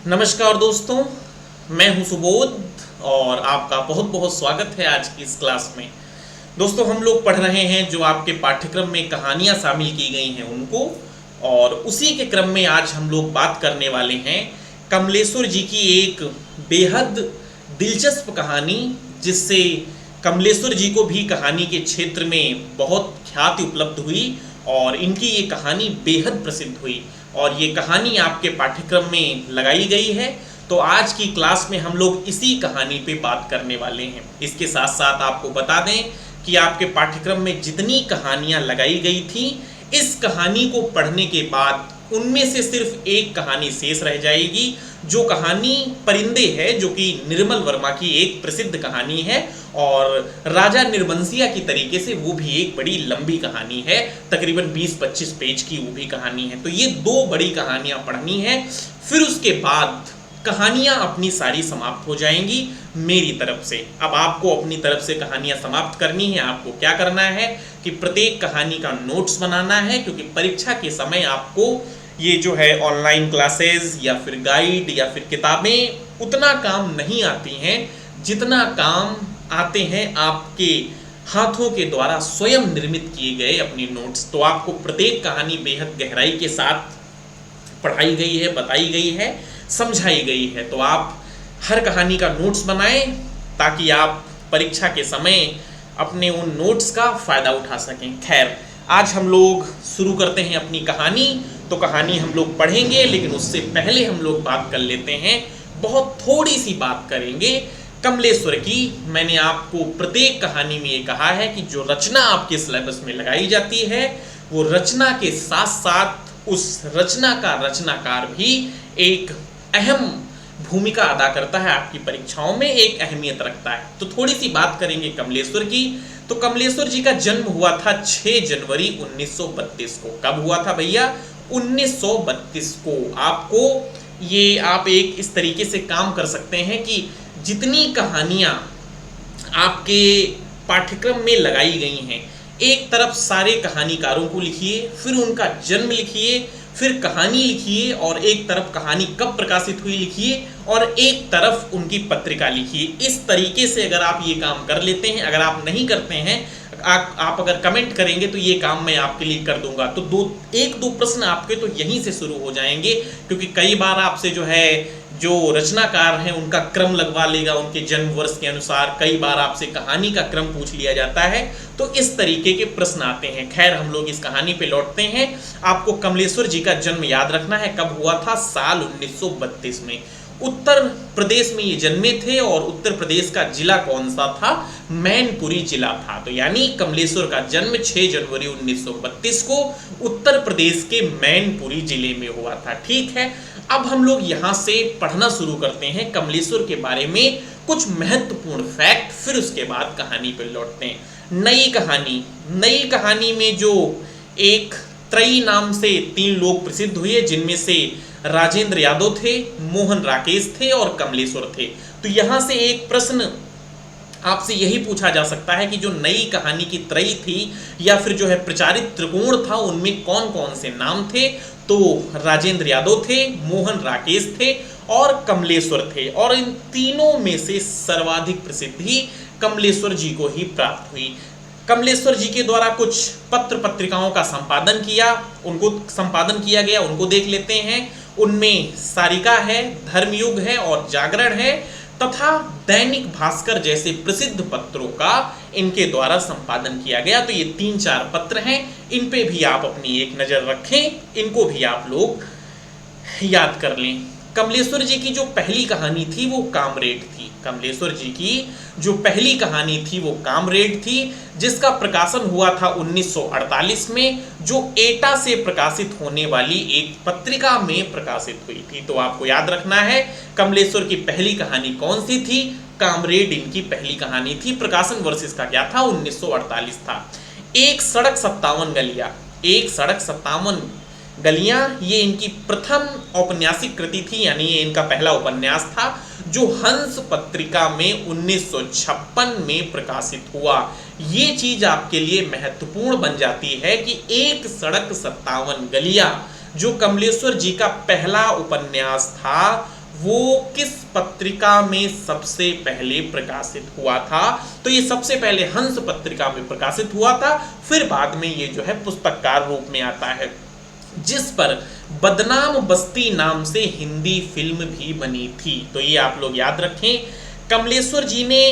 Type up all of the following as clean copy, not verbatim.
नमस्कार दोस्तों, मैं हूं सुबोध और आपका बहुत बहुत स्वागत है आज की इस क्लास में। दोस्तों, हम लोग पढ़ रहे हैं जो आपके पाठ्यक्रम में कहानियां शामिल की गई हैं उनको, और उसी के क्रम में आज हम लोग बात करने वाले हैं कमलेश्वर जी की एक बेहद दिलचस्प कहानी, जिससे कमलेश्वर जी को भी कहानी के क्षेत्र में बहुत ख्याति उपलब्ध हुई और इनकी ये कहानी बेहद प्रसिद्ध हुई और ये कहानी आपके पाठ्यक्रम में लगाई गई है। तो आज की क्लास में हम लोग इसी कहानी पे बात करने वाले हैं। इसके साथ साथ आपको बता दें कि आपके पाठ्यक्रम में जितनी कहानियां लगाई गई थी, इस कहानी को पढ़ने के बाद उनमें से सिर्फ एक कहानी शेष रह जाएगी, जो कहानी परिंदे है, जो कि निर्मल वर्मा की एक प्रसिद्ध कहानी है और राजा निर्बंसिया की तरीके से वो भी एक बड़ी लंबी कहानी है, तकरीबन 20-25 पेज की वो भी कहानी है। तो ये दो बड़ी कहानियां पढ़नी है, फिर उसके बाद कहानियां अपनी सारी समाप्त हो जाएंगी मेरी तरफ से। अब आपको अपनी तरफ से कहानियां समाप्त करनी है। आपको क्या करना है कि प्रत्येक कहानी का नोट्स बनाना है, क्योंकि परीक्षा के समय आपको ये जो है ऑनलाइन क्लासेस या फिर गाइड या फिर किताबें उतना काम नहीं आती हैं जितना काम आते हैं आपके हाथों के द्वारा स्वयं निर्मित किए गए अपनी नोट्स। तो आपको प्रत्येक कहानी बेहद गहराई के साथ पढ़ाई गई है, बताई गई है, समझाई गई है। तो आप हर कहानी का नोट्स बनाएं ताकि आप परीक्षा के समय अपने उन नोट्स का फायदा उठा सकें। खैर, आज हम लोग शुरू करते हैं अपनी कहानी। तो कहानी हम लोग पढ़ेंगे, लेकिन उससे पहले हम लोग बात कर लेते हैं, बहुत थोड़ी सी बात करेंगे कमलेश्वर की। मैंने आपको प्रत्येक कहानी में ये कहा है कि जो रचना आपके सिलेबस में लगाई जाती है, वो रचना के साथ साथ उस रचना का रचनाकार भी एक अहम भूमिका अदा करता है, आपकी परीक्षाओं में एक अहमियत रखता है। तो थोड़ी सी बात करेंगे कमलेश्वर की। तो कमलेश्वर जी का जन्म हुआ था 6 जनवरी 1932 को। कब हुआ था भैया? 1932 को। आपको ये आप एक इस तरीके से काम कर सकते हैं कि जितनी कहानियां आपके पाठ्यक्रम में लगाई गई हैं, एक तरफ सारे कहानीकारों को लिखिए, फिर उनका जन्म लिखिए, फिर कहानी लिखिए, और एक तरफ कहानी कब प्रकाशित हुई लिखिए, और एक तरफ उनकी पत्रिका लिखिए। इस तरीके से अगर आप ये काम कर लेते हैं, अगर आप नहीं करते हैं, आप अगर कमेंट करेंगे तो ये काम मैं आपके लिए कर दूंगा। तो एक दो प्रश्न आपके तो यहीं से शुरू हो जाएंगे, क्योंकि कई बार आपसे जो रचनाकार हैं उनका क्रम लगवा लेगा उनके जन्म वर्ष के अनुसार। कई बार आपसे कहानी का क्रम पूछ लिया जाता है, तो इस तरीके के प्रश्न आते हैं। खैर, हम लोग इस कहानी पे लौटते हैं। आपको कमलेश्वर जी का जन्म याद रखना है, कब हुआ था? साल 1932 में। उत्तर प्रदेश में ये जन्मे थे, और उत्तर प्रदेश का जिला कौन सा था? मैनपुरी जिला था। तो यानी कमलेश्वर का जन्म 6 जनवरी 1932 को उत्तर प्रदेश के मैनपुरी जिले में हुआ था। ठीक है, अब हम लोग यहाँ से पढ़ना शुरू करते हैं कमलेश्वर के बारे में कुछ महत्वपूर्ण फैक्ट, फिर उसके बाद कहानी पर लौटते हैं। नई कहानी में जो एक त्रयी नाम से 3 लोग प्रसिद्ध हुए, जिनमें से राजेंद्र यादव थे, मोहन राकेश थे और कमलेश्वर थे। तो यहां से एक प्रश्न आपसे यही पूछा जा सकता है कि जो नई कहानी की त्रयी थी या फिर जो है प्रचारित त्रिकोण था, उनमें कौन कौन से नाम थे? तो राजेंद्र यादव थे, मोहन राकेश थे और कमलेश्वर थे। और इन तीनों में से सर्वाधिक प्रसिद्धि कमलेश्वर जी को ही प्राप्त हुई। कमलेश्वर जी के द्वारा कुछ पत्र पत्रिकाओं का संपादन किया गया, उनको देख लेते हैं। उनमें सारिका है, धर्मयुग है और जागरण है, तथा दैनिक भास्कर जैसे प्रसिद्ध पत्रों का इनके द्वारा संपादन किया गया। तो ये 3-4 पत्र हैं, इन पे भी आप अपनी एक नज़र रखें, इनको भी आप लोग याद कर लें। कमलेश्वर जी की जो पहली कहानी थी वो कामरेड थी। कमलेश्वर जी की जो पहली कहानी थी वो कामरेड थी, जिसका प्रकाशन हुआ था 1948 में, जो एटा से प्रकाशित होने वाली एक पत्रिका में प्रकाशित हुई थी। तो आपको याद रखना है कमलेश्वर की पहली कहानी कौन सी थी? कामरेड इनकी पहली कहानी थी। प्रकाशन वर्ष इसका क्या था? 1948 था। एक सड़क 57 गलियां, ये इनकी प्रथम औपन्यासिक कृति थी, यानी ये इनका पहला उपन्यास था, जो हंस पत्रिका में 1956 में प्रकाशित हुआ। ये चीज आपके लिए महत्वपूर्ण बन जाती है कि एक सड़क 57 गलियां, जो कमलेश्वर जी का पहला उपन्यास था, वो किस पत्रिका में सबसे पहले प्रकाशित हुआ था? तो ये सबसे पहले हंस पत्रिका में प्रकाशित हुआ था, फिर बाद में ये जो है पुस्तककार रूप में आता है, जिस पर बदनाम बस्ती नाम से हिंदी फिल्म भी बनी थी। तो ये आप लोग याद रखें। कमलेश्वर जी ने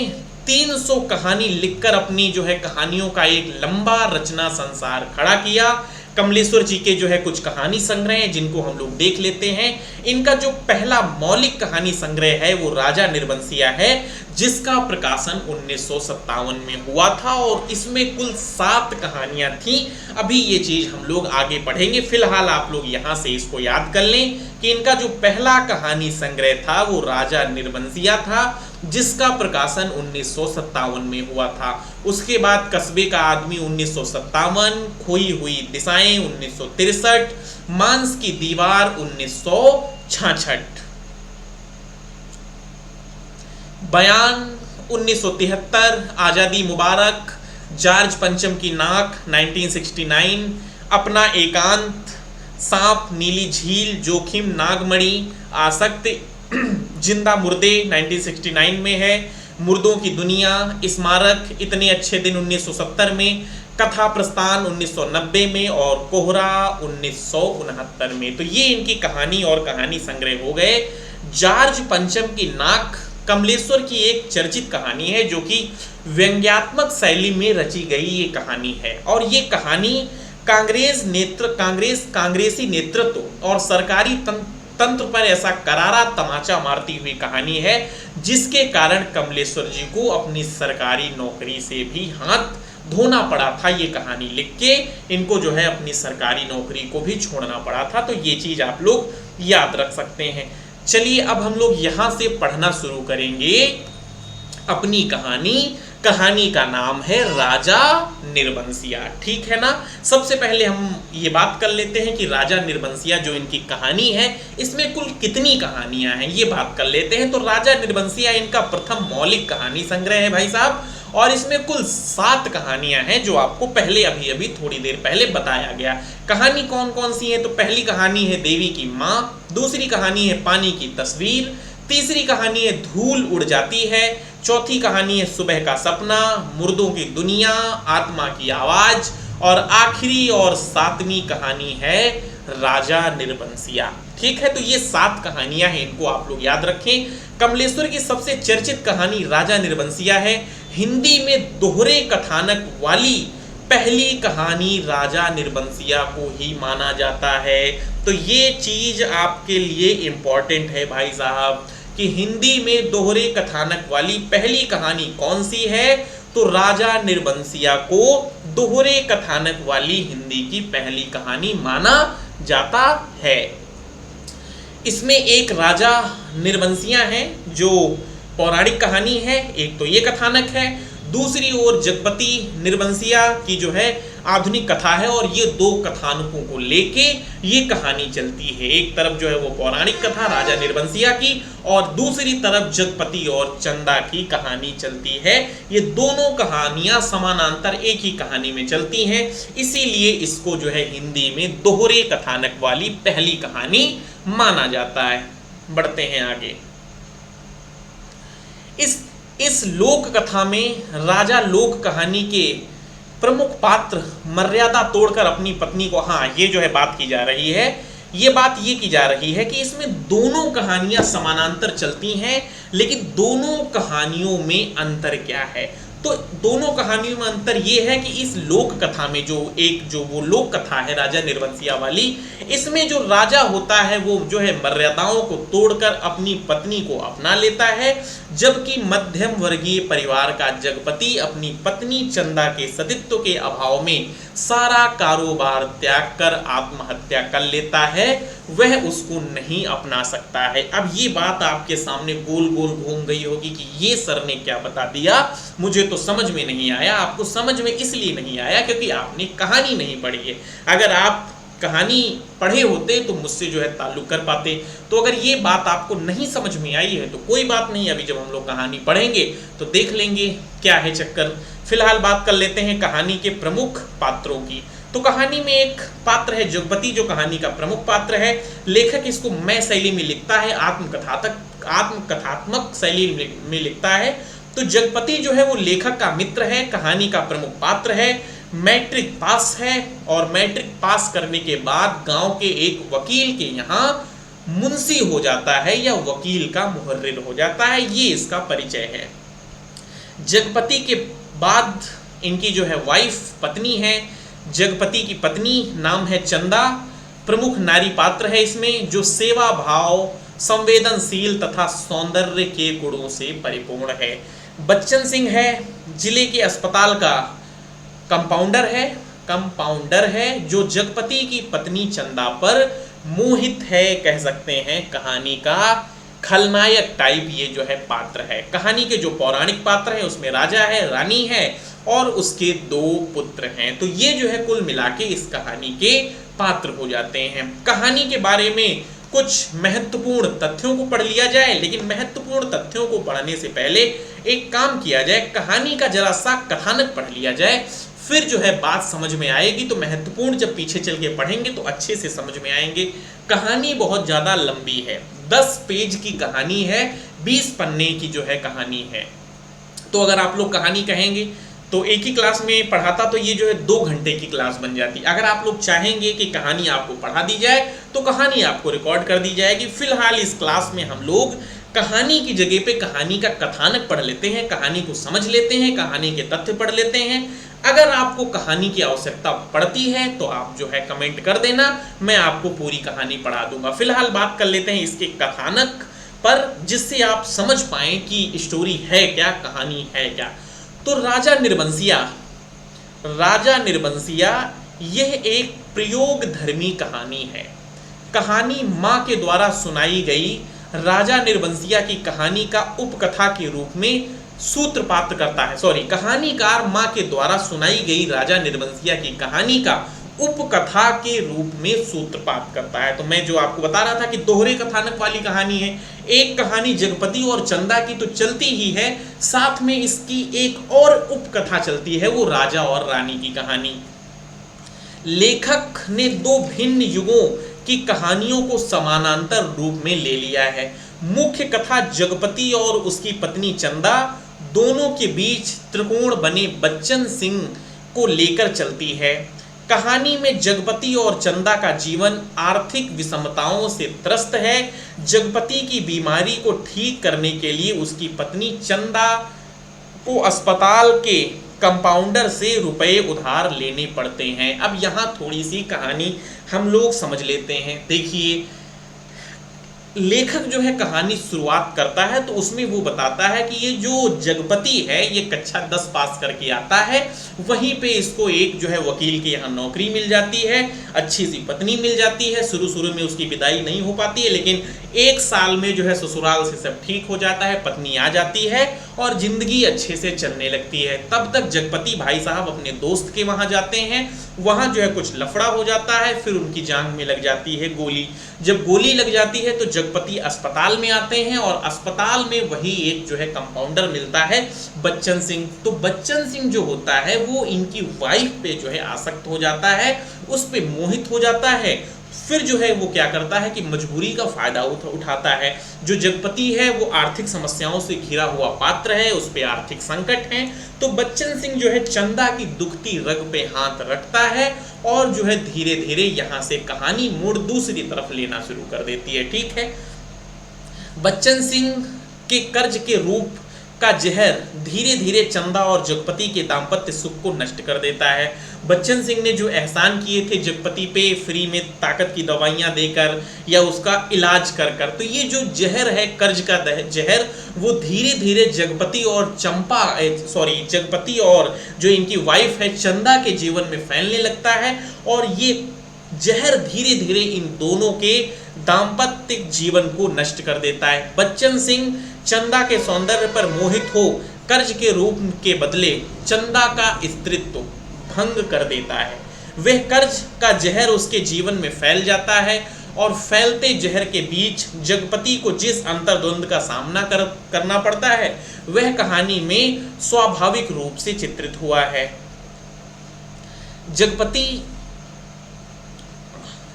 300 कहानी लिखकर अपनी जो है कहानियों का एक लंबा रचना संसार खड़ा किया। कमलेश्वर जी के जो है कुछ कहानी संग्रह हैं जिनको हम लोग देख लेते हैं। इनका जो पहला मौलिक कहानी संग्रह है वो राजा निर्बंसिया है, जिसका प्रकाशन 1957 में हुआ था और इसमें कुल 7 कहानियां थी। अभी ये चीज हम लोग आगे पढ़ेंगे, फिलहाल आप लोग यहां से इसको याद कर लें कि इनका जो पहला कहानी संग्रह था वो राजा निर्बंसिया था, जिसका प्रकाशन 1957 में हुआ था। उसके बाद कस्बे का आदमी 1957, खोई हुई दिशाएं 1963, मांस की दीवार 1966, बयान 1973, आजादी मुबारक, जॉर्ज पंचम की नाक 1969, अपना एकांत, सांप, नीली झील, जोखिम, नागमणि, आसक्ति, जिंदा मुर्दे 1969 में है, मुर्दों की दुनिया, स्मारक, इतने अच्छे दिन 1970 में, कथा प्रस्थान 1990 में और कोहरा 1969 में। तो ये इनकी कहानी और कहानी संग्रह हो गए। जॉर्ज पंचम की नाक कमलेश्वर की एक चर्चित कहानी है जो कि व्यंग्यात्मक शैली में रची गई ये कहानी है, और ये कहानी कांग्रेसी नेतृत्व और सरकारी तंत्र पर ऐसा करारा तमाचा मारती हुई कहानी है, जिसके कारण कमलेश्वर जी को अपनी सरकारी नौकरी से भी हाथ धोना पड़ा था। ये कहानी लिख के इनको जो है अपनी सरकारी नौकरी को भी छोड़ना पड़ा था। तो ये चीज आप लोग याद रख सकते हैं। चलिए अब हम लोग यहां से पढ़ना शुरू करेंगे अपनी कहानी। कहानी का नाम है राजा निर्बंसिया, ठीक है ना। सबसे पहले हम ये बात कर लेते हैं कि राजा निर्बंसिया जो इनकी कहानी है, इसमें कुल कितनी कहानियां हैं ये बात कर लेते हैं। तो राजा निर्बंसिया इनका प्रथम मौलिक कहानी संग्रह है भाई साहब, और इसमें कुल 7 कहानियां हैं जो आपको पहले अभी थोड़ी देर पहले बताया गया। कहानी कौन कौन सी है? तो पहली कहानी है देवी की माँ, दूसरी कहानी है पानी की तस्वीर, तीसरी कहानी है धूल उड़ जाती है, चौथी कहानी है सुबह का सपना, मुर्दों की दुनिया, आत्मा की आवाज, और आखिरी और 7वीं कहानी है राजा निर्बंसिया, ठीक है। तो ये 7 कहानियां हैं, इनको आप लोग याद रखें। कमलेश्वर की सबसे चर्चित कहानी राजा निर्बंसिया है। हिंदी में दोहरे कथानक वाली पहली कहानी राजा निर्बंसिया को ही माना जाता है। तो ये चीज आपके लिए इंपॉर्टेंट है भाई साहब कि हिंदी में दोहरे कथानक वाली पहली कहानी कौन सी है? तो राजा निर्बंसिया को दोहरे कथानक वाली हिंदी की पहली कहानी माना जाता है। इसमें एक राजा निर्बंसिया है जो पौराणिक कहानी है, एक तो ये कथानक है, दूसरी ओर जगपति निर्बंसिया की जो है आधुनिक कथा है, और ये 2 कथानकों को लेके ये कहानी चलती है। एक तरफ जो है वो पौराणिक कथा राजा निर्बंसिया की, और दूसरी तरफ जगपति और चंदा की कहानी चलती है। ये दोनों कहानियां समानांतर एक ही कहानी में चलती हैं, इसीलिए इसको जो है हिंदी में दोहरे कथानक वाली पहली कहानी माना जाता है। बढ़ते हैं आगे। इस लोक कथा में राजा लोक कहानी के प्रमुख पात्र मर्यादा तोड़कर अपनी पत्नी को, हाँ ये जो है बात की जा रही है, ये बात ये की जा रही है कि इसमें दोनों कहानियां समानांतर चलती हैं, लेकिन दोनों कहानियों में अंतर क्या है? तो दोनों कहानियों में अंतर ये है कि इस लोक कथा में जो वो लोक कथा है राजा निर्बंसिया वाली, इसमें जो राजा होता है वो जो है मर्यादाओं को तोड़कर अपनी पत्नी को अपना लेता है, जबकि मध्यम वर्गीय परिवार का जगपति अपनी पत्नी चंदा के सतीत्व के अभाव में सारा कारोबार त्याग कर आत्महत्या कर लेता है, वह उसको नहीं अपना सकता है। अब ये बात आपके सामने गोल गोल घूम गई होगी कि ये सर ने क्या बता दिया, मुझे तो समझ में नहीं आया। आपको समझ में इसलिए नहीं आया क्योंकि आपने कहानी नहीं पढ़ी है। अगर आप कहानी पढ़े होते तो मुझसे जो है ताल्लुक कर पाते। तो अगर ये बात आपको नहीं समझ में आई है तो कोई बात नहीं, अभी जब हम लोग कहानी पढ़ेंगे तो देख लेंगे क्या है चक्कर। फिलहाल बात कर लेते हैं कहानी के प्रमुख पात्रों की। तो कहानी में एक पात्र है जगपति, जो कहानी का प्रमुख पात्र है। लेखक इसको मैं शैली में लिखता है, आत्मकथात्मक शैली में लिखता है। तो जगपति जो है वो लेखक का मित्र है, कहानी का प्रमुख पात्र है, मैट्रिक पास है और मैट्रिक पास करने के बाद गांव के एक वकील के यहाँ मुंशी हो जाता है या वकील का मुहर्रिर हो जाता है। ये इसका परिचय है। जगपति के बाद इनकी जो है वाइफ, पत्नी है। जगपति की पत्नी नाम है चंदा, प्रमुख नारी पात्र है इसमें, जो सेवा भाव, संवेदनशील तथा सौंदर्य के गुणों से परिपूर्ण है। बच्चन सिंह है, जिले के अस्पताल का कंपाउंडर है, जो जगपति की पत्नी चंदा पर मोहित है, कह सकते हैं कहानी का खलनायक टाइप ये जो है पात्र है। कहानी के जो पौराणिक पात्र है उसमें राजा है, रानी है और उसके 2 पुत्र हैं। तो ये जो है कुल मिला के इस कहानी के पात्र हो जाते हैं। कहानी के बारे में कुछ महत्वपूर्ण तथ्यों को पढ़ लिया जाए, लेकिन महत्वपूर्ण तथ्यों को पढ़ने से पहले एक काम किया जाए, कहानी का जरा सा कथानक पढ़ लिया जाए, फिर जो है बात समझ में आएगी। तो महत्वपूर्ण जब पीछे चल के पढ़ेंगे तो अच्छे से समझ में आएंगे। कहानी बहुत ज़्यादा लंबी है, 10 पेज की कहानी है, 20 पन्ने की जो है कहानी है। तो अगर आप लोग कहानी कहेंगे तो एक ही क्लास में पढ़ाता तो ये जो है 2 घंटे की क्लास बन जाती। अगर आप लोग चाहेंगे कि कहानी आपको पढ़ा दी जाए तो कहानी आपको रिकॉर्ड कर दी जाएगी। फिलहाल इस क्लास में हम लोग कहानी की जगह पे कहानी का कथानक पढ़ लेते हैं, कहानी को समझ लेते हैं, कहानी के तथ्य पढ़ लेते हैं। अगर आपको कहानी की आवश्यकता पड़ती है तो आप जो है कमेंट कर देना, मैं आपको पूरी कहानी पढ़ा दूंगा। फिलहाल बात कर लेते हैं इसके कथानक पर, जिससे आप समझ पाएं कि स्टोरी है क्या, कहानी है क्या। तो राजा निर्बंसिया यह एक प्रयोग धर्मी कहानी है। कहानी माँ के द्वारा सुनाई गई राजा निर्बंसिया की कहानी का उपकथा के रूप में सूत्रपात करता है। कहानीकार माँ के द्वारा सुनाई गई राजा निर्बंसिया की कहानी का उपकथा के रूप में सूत्रपात करता है। तो मैं जो आपको बता रहा था कि दोहरे कथानक वाली कहानी है, एक कहानी जगपति और चंदा की तो चलती ही है, साथ में इसकी एक और उपकथा चलती है, वो राजा और रानी की कहानी। लेखक ने 2 भिन्न युगों की कहानियों को समानांतर रूप में ले लिया है। मुख्य कथा जगपति और उसकी पत्नी चंदा दोनों के बीच त्रिकोण बने बच्चन सिंह को लेकर चलती है। कहानी में जगपति और चंदा का जीवन आर्थिक विषमताओं से त्रस्त है। जगपति की बीमारी को ठीक करने के लिए उसकी पत्नी चंदा को अस्पताल के कंपाउंडर से रुपए उधार लेने पड़ते हैं। अब यहाँ थोड़ी सी कहानी हम लोग समझ लेते हैं। देखिए, लेखक जो है कहानी शुरुआत करता है तो उसमें वो बताता है कि ये जो जगपति है ये कक्षा 10 पास करके आता है, वहीं पे इसको एक जो है वकील के यहाँ नौकरी मिल जाती है, अच्छी सी पत्नी मिल जाती है। शुरू में उसकी विदाई नहीं हो पाती है, लेकिन 1 साल में जो है ससुराल से सब ठीक हो जाता है, पत्नी आ जाती है और जिंदगी अच्छे से चलने लगती है। तब तक जगपति भाई साहब अपने दोस्त के वहाँ जाते हैं, वहाँ जो है कुछ लफड़ा हो जाता है, फिर उनकी जांघ में लग जाती है गोली। जब गोली लग जाती है तो जगपति अस्पताल में आते हैं और अस्पताल में वही एक जो है कंपाउंडर मिलता है, बच्चन सिंह। तो बच्चन सिंह जो होता है वो इनकी वाइफ पे जो है आसक्त हो जाता है, उस पे मोहित हो जाता है। फिर जो है वो क्या करता है कि मजबूरी का फायदा उठाता है। जो जगपति है वो आर्थिक समस्याओं से घिरा हुआ पात्र है, उस पे आर्थिक संकट है। तो बच्चन सिंह जो है चंदा की दुखती रग पे हाथ रखता है और जो है धीरे धीरे यहाँ से कहानी मोड़ दूसरी तरफ लेना शुरू कर देती है। ठीक है, बच्चन सिंह के कर्ज के रूप का जहर धीरे धीरे चंदा और जगपति के दाम्पत्य सुख को नष्ट कर देता है। बच्चन सिंह ने जो एहसान किए थे जगपति पे, फ्री में ताकत की दवाइयाँ देकर या उसका इलाज कर, तो ये जो जहर है कर्ज का जहर, वो धीरे धीरे जगपति और जो इनकी वाइफ है चंदा के जीवन में फैलने लगता है और ये जहर धीरे धीरे इन दोनों के दाम्पत्य जीवन को नष्ट कर देता है। बच्चन सिंह चंदा के सौंदर्य पर मोहित हो कर्ज के रूप के बदले चंदा का स्त्रीत्व भंग कर देता है। वह कर्ज का जहर उसके जीवन में फैल जाता है और फैलते जहर के बीच जगपति को जिस अंतर्द्वंद का सामना करना पड़ता है वह कहानी में स्वाभाविक रूप से चित्रित हुआ है। जगपति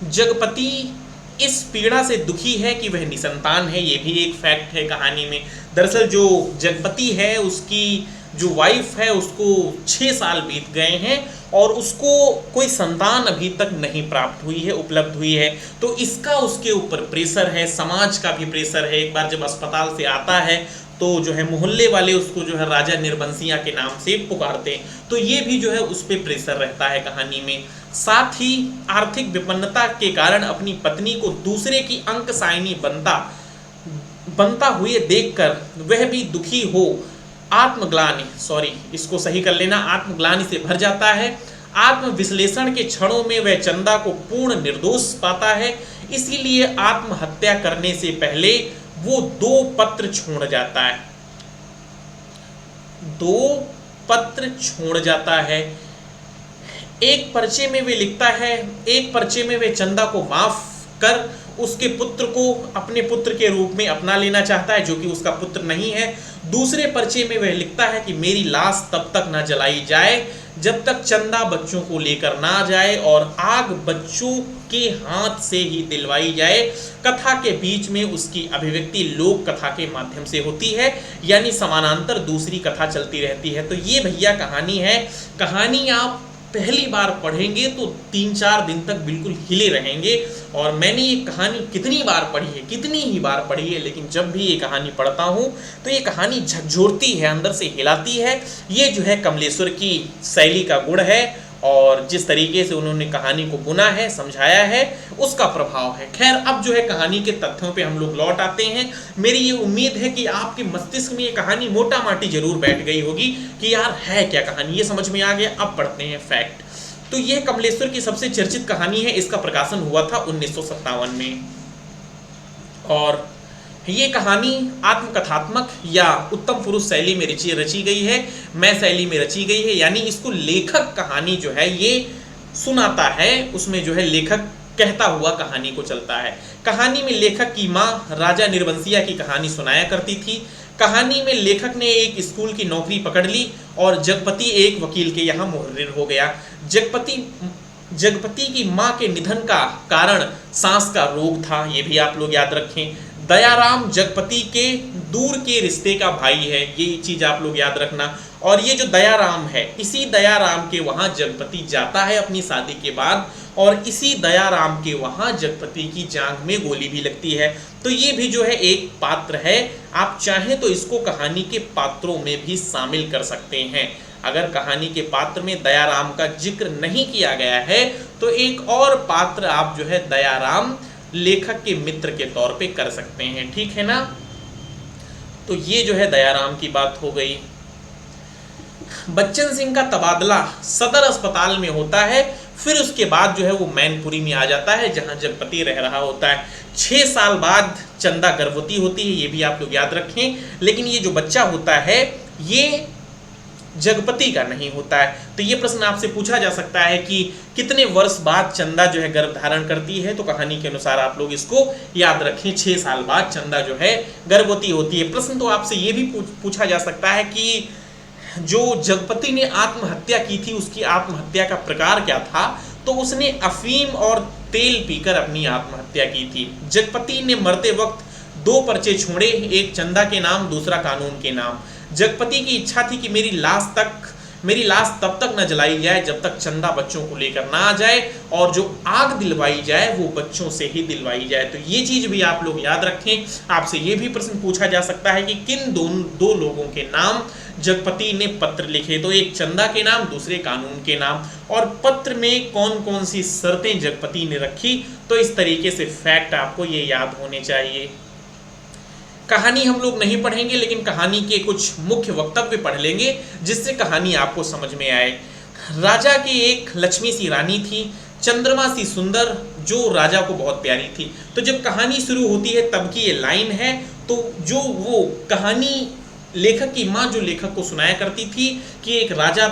जगपति इस पीड़ा से दुखी है कि वह निसंतान है, ये भी एक फैक्ट है कहानी में। दरअसल जो जगपति है उसकी जो वाइफ है उसको 6 साल बीत गए हैं और उसको कोई संतान अभी तक नहीं प्राप्त हुई है, उपलब्ध हुई है। तो इसका उसके ऊपर प्रेशर है, समाज का भी प्रेशर है। एक बार जब अस्पताल से आता है तो जो है मोहल्ले वाले उसको जो है राजा निर्बंसिया के नाम से पुकारते हैं, तो ये भी जो है उस पर प्रेशर रहता है कहानी में। साथ ही आर्थिक विपन्नता के कारण अपनी पत्नी को दूसरे की अंक साइनी बनता हुए देखकर वह भी दुखी हो आत्मग्लानि इसको सही कर लेना, आत्मग्लानि से भर जाता है। आत्मविश्लेषण के क्षणों में वह चंदा को पूर्ण निर्दोष पाता है, इसीलिए आत्महत्या करने से पहले वो 2 पत्र छोड़ जाता है। 2 पत्र छोड़ जाता है। एक पर्चे में वे लिखता है, एक पर्चे में वे चंदा को माफ कर उसके पुत्र को अपने पुत्र के रूप में अपना लेना चाहता है, जो कि उसका पुत्र नहीं है। दूसरे पर्चे में वह लिखता है कि मेरी लाश तब तक ना जलाई जाए जब तक चंदा बच्चों को लेकर ना जाए और आग बच्चों के हाथ से ही दिलवाई जाए। कथा के बीच में उसकी अभिव्यक्ति लोक कथा के माध्यम से होती है, यानी समानांतर दूसरी कथा चलती रहती है। तो ये भैया कहानी है। कहानी आप पहली बार पढ़ेंगे तो 3-4 दिन तक बिल्कुल हिले रहेंगे। और मैंने ये कहानी कितनी बार पढ़ी है, कितनी ही बार पढ़ी है, लेकिन जब भी ये कहानी पढ़ता हूँ तो ये कहानी झकझोरती है, अंदर से हिलाती है। ये जो है कमलेश्वर की शैली का गुण है और जिस तरीके से उन्होंने कहानी को बुना है, समझाया है, उसका प्रभाव है। खैर, अब जो है कहानी के तथ्यों पे हम लोग लौट आते हैं। मेरी ये उम्मीद है कि आपके मस्तिष्क में ये कहानी मोटा माटी जरूर बैठ गई होगी कि यार है क्या कहानी, ये समझ में आ गया। अब पढ़ते हैं फैक्ट। तो यह कमलेश्वर की सबसे चर्चित कहानी है। इसका प्रकाशन हुआ था 1957 में और ये कहानी आत्मकथात्मक या उत्तम पुरुष शैली में रची गई है, मैं शैली में रची गई है। यानी इसको लेखक कहानी जो है ये सुनाता है, उसमें जो है लेखक कहता हुआ कहानी को चलता है। कहानी में लेखक की माँ राजा निर्बंसिया की कहानी सुनाया करती थी। कहानी में लेखक ने एक स्कूल की नौकरी पकड़ ली और जगपति एक वकील के यहाँ मुहर्रिर हो गया। जगपति की माँ के निधन का कारण सांस का रोग था, ये भी आप लोग याद रखें। दयाराम जगपति के दूर के रिश्ते का भाई है, ये चीज आप लोग याद रखना। और ये जो दयाराम है, इसी दयाराम के वहां जगपति जाता है अपनी शादी के बाद और इसी दयाराम के वहां जगपति की जांघ में गोली भी लगती है। तो ये भी जो है एक पात्र है। आप चाहें तो इसको कहानी के पात्रों में भी शामिल कर सकते हैं। अगर कहानी के पात्र में दयाराम का जिक्र नहीं किया गया है तो एक और पात्र आप जो है दयाराम लेखक के मित्र के तौर पे कर सकते हैं, ठीक है ना। तो ये जो है दयाराम की बात हो गई। बच्चन सिंह का तबादला सदर अस्पताल में होता है, फिर उसके बाद जो है वो मैनपुरी में आ जाता है जहां जगपति रह रहा होता है। 6 साल बाद चंदा गर्भवती होती है, ये भी आप लोग याद रखें। लेकिन ये जो बच्चा होता है ये जगपति का नहीं होता है। तो ये प्रश्न आपसे पूछा जा सकता है कि कितने वर्ष बाद चंदा जो है गर्भ धारण करती है। तो कहानी के अनुसार आप लोग इसको याद रखें, 6 साल बाद चंदा जो है गर्भवती होती है। प्रश्न तो आपसे ये भी पूछा जा सकता है कि जो जगपति ने आत्महत्या की थी उसकी आत्महत्या का प्रकार क्या था। तो उसने अफीम और तेल पीकर अपनी आत्महत्या की थी। जगपति ने मरते वक्त 2 पर्चे छोड़े, एक चंदा के नाम, दूसरा कानून के नाम। जगपति की इच्छा थी कि मेरी लाश तब तक न जलाई जाए जब तक चंदा बच्चों को लेकर ना आ जाए और जो आग दिलवाई जाए वो बच्चों से ही दिलवाई जाए। तो ये चीज भी आप लोग याद रखें। आपसे ये भी प्रश्न पूछा जा सकता है कि किन 2 लोगों के नाम जगपति ने पत्र लिखे। तो एक चंदा के नाम, दूसरे कानून के नाम। और पत्र में कौन कौन सी शर्तें जगपति ने रखी। तो इस तरीके से फैक्ट आपको ये याद होने चाहिए। कहानी हम लोग नहीं पढ़ेंगे लेकिन कहानी के कुछ मुख्य वक्तव्य पढ़ लेंगे जिससे कहानी आपको समझ में आए। राजा की एक लक्ष्मी सी रानी थी, चंद्रमा सी सुंदर, जो राजा को बहुत प्यारी थी। तो जब कहानी शुरू होती है तब की ये लाइन है। तो जो वो कहानी लेखक की माँ जो लेखक को सुनाया करती थी कि एक राजा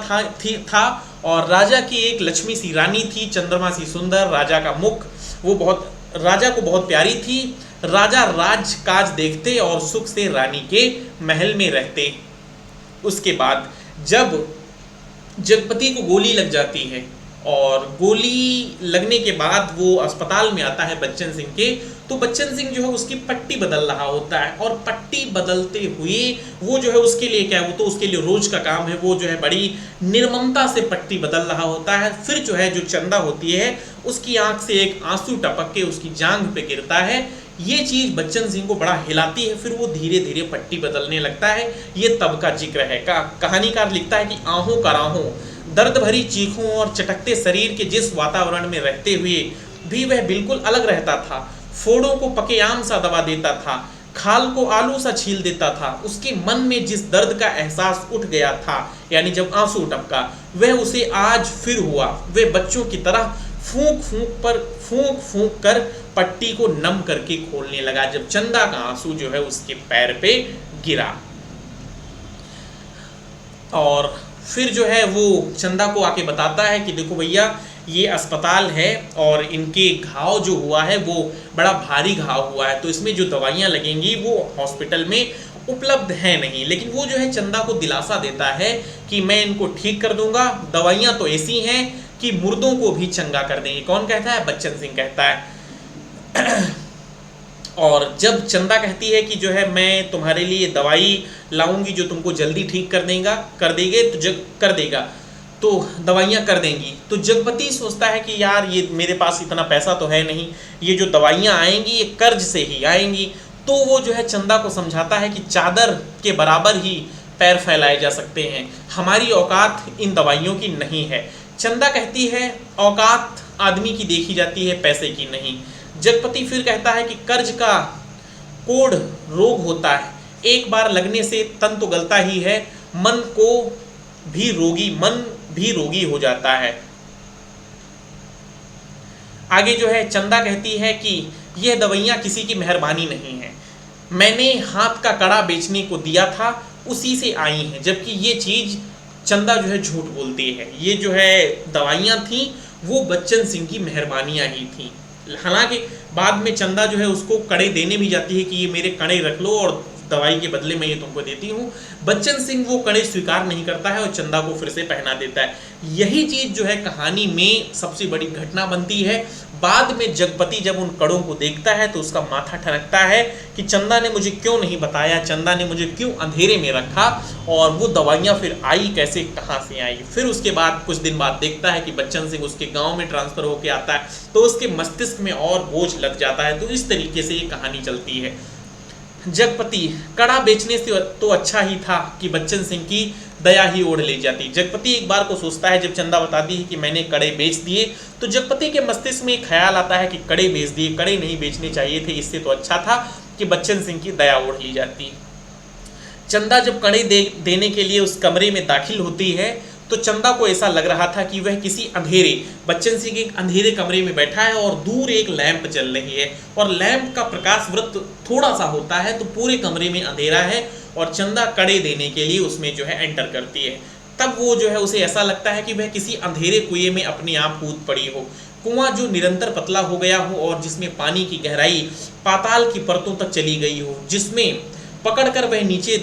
था और राजा की एक लक्ष्मी सी रानी थी, चंद्रमा सी सुंदर, राजा का मुख वो राजा को बहुत प्यारी थी। राजा राजकाज देखते और सुख से रानी के महल में रहते। उसके बाद जब जगपति को गोली लग जाती है और गोली लगने के बाद वो अस्पताल में आता है बच्चन सिंह के। तो बच्चन सिंह जो है उसकी पट्टी बदल रहा होता है, और पट्टी बदलते हुए वो जो है उसके लिए क्या है, वो तो उसके लिए रोज का काम है, वो जो है बड़ी निर्ममता से पट्टी बदल रहा होता है। फिर जो है जो चंदा होती है उसकी आंख से एक आंसू टपक के उसकी जांघ पे गिरता है। ये चीज बच्चन सिंह को बड़ा हिलाती है, फिर वो धीरे धीरे पट्टी बदलने लगता है। ये तब का जिक्र है। कहानीकार लिखता है कि आहों कराहों, दर्द भरी चीखों और चटकते शरीर के जिस वातावरण में रहते हुए भी वह बिल्कुल अलग रहता था, फोड़ों को पके आम सा दबा देता था, खाल को आलू सा छील देता था, उसके मन में जिस दर्द का एहसास उठ गया था, यानी जब आंसू टपका, वह उसे आज फिर हुआ। वे बच्चों की तरह फूंक फूंक कर पट्टी को नम करके खोलने लगा जब चंदा का आंसू जो है उसके पैर पे गिरा। और फिर जो है वो चंदा को आके बताता है कि देखो भैया, ये अस्पताल है और इनके घाव जो हुआ है वो बड़ा भारी घाव हुआ है, तो इसमें जो दवाइयाँ लगेंगी वो हॉस्पिटल में उपलब्ध है नहीं। लेकिन वो जो है चंदा को दिलासा देता है कि मैं इनको ठीक कर दूंगा, दवाइयाँ तो ऐसी हैं कि मुर्दों को भी चंगा कर देंगे। कौन कहता है? बच्चन सिंह कहता है। और जब चंदा कहती है कि जो है मैं तुम्हारे लिए दवाई लाऊंगी जो तुमको जल्दी ठीक कर देंगे तो कर देगा, तो दवाइयाँ कर देंगी, तो जगपति सोचता है कि यार ये मेरे पास इतना पैसा तो है नहीं, ये जो दवाइयाँ आएंगी ये कर्ज से ही आएंगी। तो वो जो है चंदा को समझाता है कि चादर के बराबर ही पैर फैलाए जा सकते हैं, हमारी औकात इन दवाइयों की नहीं है। चंदा कहती है औकात आदमी की देखी जाती है, पैसे की नहीं। जगपति फिर कहता है कि कर्ज का कोढ़ रोग होता है, एक बार लगने से तन तो गलता ही है, मन भी रोगी हो जाता है। आगे जो है चंदा कहती है कि यह दवाइयाँ किसी की मेहरबानी नहीं है, मैंने हाथ का कड़ा बेचने को दिया था, उसी से आई हैं। जबकि ये चीज़ चंदा जो है झूठ बोलती है, ये जो है दवाइयाँ थी वो बच्चन सिंह की मेहरबानियाँ ही थी। हालांकि बाद में चंदा जो है उसको कड़े देने भी जाती है कि ये मेरे कड़े रख लो और दवाई के बदले में ये तुमको देती हूँ। बच्चन सिंह वो कड़े स्वीकार नहीं करता है और चंदा को फिर से पहना देता है। यही चीज़ जो है कहानी में सबसे बड़ी घटना बनती है। बाद में जगपति जब उन कड़ों को देखता है तो उसका माथा ठनकता है कि चंदा ने मुझे क्यों नहीं बताया, चंदा ने मुझे क्यों अंधेरे में रखा, और वो दवाइयाँ फिर आई कैसे, कहाँ से आई। फिर उसके बाद कुछ दिन बाद देखता है कि बच्चन सिंह उसके गांव में ट्रांसफ़र होकर आता है, तो उसके मस्तिष्क में और बोझ लग जाता है। तो इस तरीके से ये कहानी चलती है। जगपति कड़ा बेचने से तो अच्छा ही था कि बच्चन सिंह की दया ही ओढ़ ले जाती। जगपति एक बार को सोचता है, जब चंदा बताती है कि मैंने कड़े बेच दिए, तो जगपति के मस्तिष्क में एक ख्याल आता है कि कड़े बेच दिए, कड़े नहीं बेचने चाहिए थे, इससे तो अच्छा था कि बच्चन सिंह की दया ओढ़ ली जाती। चंदा जब कड़े देने के लिए उस कमरे में दाखिल होती है तो चंदा को ऐसा लग रहा था कि वह किसी अंधेरे, बच्चन सिंह के अंधेरे कमरे में बैठा है और दूर एक लैंप जल रही है, और लैंप का प्रकाश वृत्त थोड़ा सा होता है तो पूरे कमरे में अंधेरा है, और चंदा कड़े देने के लिए उसमें जो है एंटर करती है। तब वो जो है उसे ऐसा लगता है कि वह किसी अंधेरे कुएं में अपने आप कूद पड़ी हो, कुआं जो निरंतर पतला हो गया हो और जिसमें पानी की गहराई पाताल की परतों तक चली गई हो, जिसमें पकड़कर वह नीचे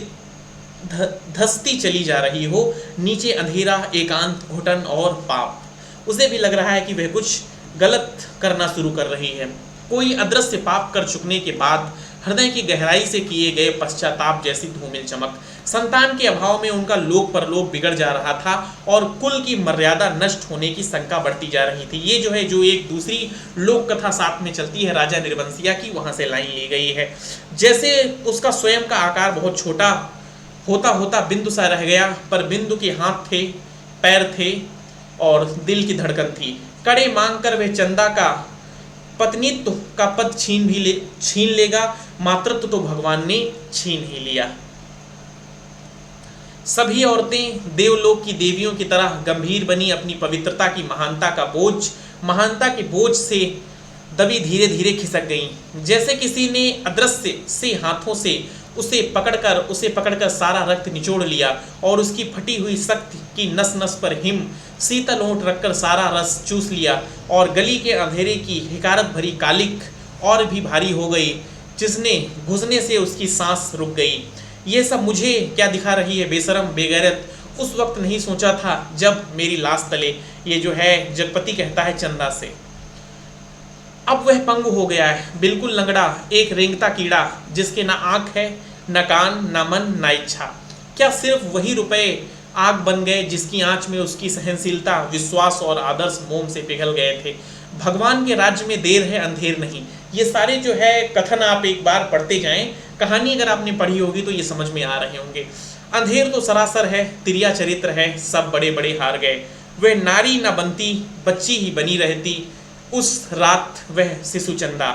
धसती चली जा रही हो, नीचे अंधेरा, एकांत, घुटन और पाप। उसे भी लग रहा है कि वह कुछ गलत करना शुरू कर रही है। कोई अदृश्य पाप कर चुकने के बाद हृदय की गहराई से किए गए पश्चाताप जैसी धूमिल चमक। संतान के अभाव में उनका लोक परलोक बिगड़ जा रहा था और कुल की मर्यादा नष्ट होने की शंका बढ़ती जा रही थी। ये जो है जो एक दूसरी लोक कथा साथ में चलती है राजा निर्वंशिया की, वहां से लाइन ली गई है। जैसे उसका स्वयं का आकार बहुत छोटा होता होता बिंदु सा रह गया, पर बिंदु के हाथ थे, पैर थे और दिल की धड़कन थी। कड़े मांगकर वह चंदा का पत्नीत्व का पद छीन लेगा, मातृत्व तो भगवान ने छीन ही लिया। सभी औरतें देवलोक की देवियों की तरह गंभीर बनी, अपनी पवित्रता की महानता के बोझ से दबी धीरे धीरे खिसक गईं। जैसे किसी ने अदृश्य से हाथों से उसे पकड़कर सारा रक्त निचोड़ लिया और उसकी फटी हुई शक्ति की नस नस पर हिम शीतल ओंठ रखकर सारा रस चूस लिया, और गली के अंधेरे की हिकारत भरी कालिक और भी भारी हो गई, जिसने घुसने से उसकी सांस रुक गई। ये सब मुझे क्या दिखा रही है बेशरम बेगैरत, उस वक्त नहीं सोचा था जब मेरी लाश तले ये जो है जगपति कहता है चंदा से। अब वह पंगु हो गया है, बिल्कुल लंगड़ा, एक रेंगता कीड़ा, जिसके ना आंख है, न कान, न मन, न इच्छा। क्या सिर्फ वही रुपए आग बन गए जिसकी आंच में उसकी सहनशीलता, विश्वास और आदर्श मोम से पिघल गए थे? भगवान के राज्य में देर है अंधेर नहीं। ये सारे जो है कथन आप एक बार पढ़ते जाएं, कहानी अगर आपने पढ़ी होगी तो ये समझ में आ रहे होंगे। अंधेर तो सरासर है, तिरिया चरित्र है, सब बड़े बड़े हार गए। वह नारी न बनती, बच्ची ही बनी रहती, उस रात वह शिशु चंदा।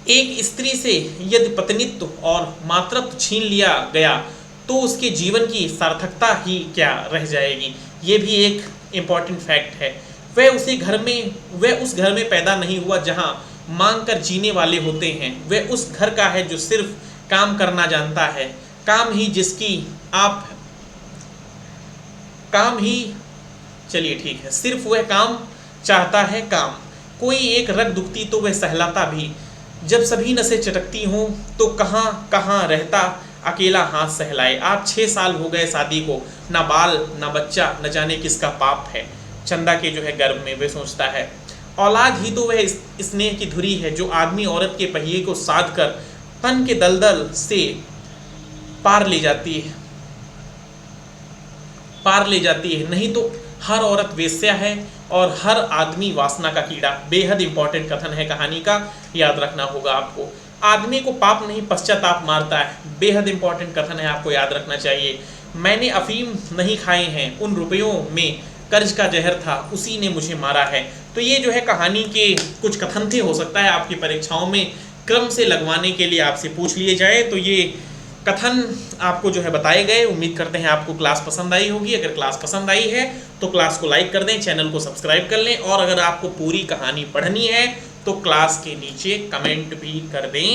एक स्त्री से यदि पत्नीत्व और मातृत्व छीन लिया गया तो उसके जीवन की सार्थकता ही क्या रह जाएगी? ये भी एक इम्पॉर्टेंट फैक्ट है। वह उस घर में पैदा नहीं हुआ जहां मांग कर जीने वाले होते हैं। वह उस घर का है जो सिर्फ काम करना जानता है, काम ही चलिए ठीक है, सिर्फ वह काम चाहता है, काम। कोई एक रग दुखती तो वह सहलाता भी, जब सभी नसें चटकती हों तो कहाँ कहाँ रहता अकेला हाथ सहलाए। आज 6 साल हो गए शादी को, ना बाल ना बच्चा, न जाने किसका पाप है। चंदा के जो है गर्भ में वह सोचता है। औलाद ही तो वह स्नेह की धुरी है जो आदमी औरत के पहिए को साध कर तन के दलदल से पार ले जाती है। नहीं तो हर औरत वेश्या है और हर आदमी वासना का कीड़ा। बेहद इंपॉर्टेंट कथन है कहानी का, याद रखना होगा आपको। आदमी को पाप नहीं पश्चाताप मारता है, बेहद इंपॉर्टेंट कथन है, आपको याद रखना चाहिए। मैंने अफीम नहीं खाए हैं, उन रुपयों में कर्ज का जहर था, उसी ने मुझे मारा है। तो ये जो है कहानी के कुछ कथन थे, हो सकता है आपकी परीक्षाओं में क्रम से लगवाने के लिए आपसे पूछ लिए जाए। तो ये कथन आपको जो है बताए गए। उम्मीद करते हैं आपको क्लास पसंद आई होगी। अगर क्लास पसंद आई है तो क्लास को लाइक कर दें, चैनल को सब्सक्राइब कर लें, और अगर आपको पूरी कहानी पढ़नी है तो क्लास के नीचे कमेंट भी कर दें।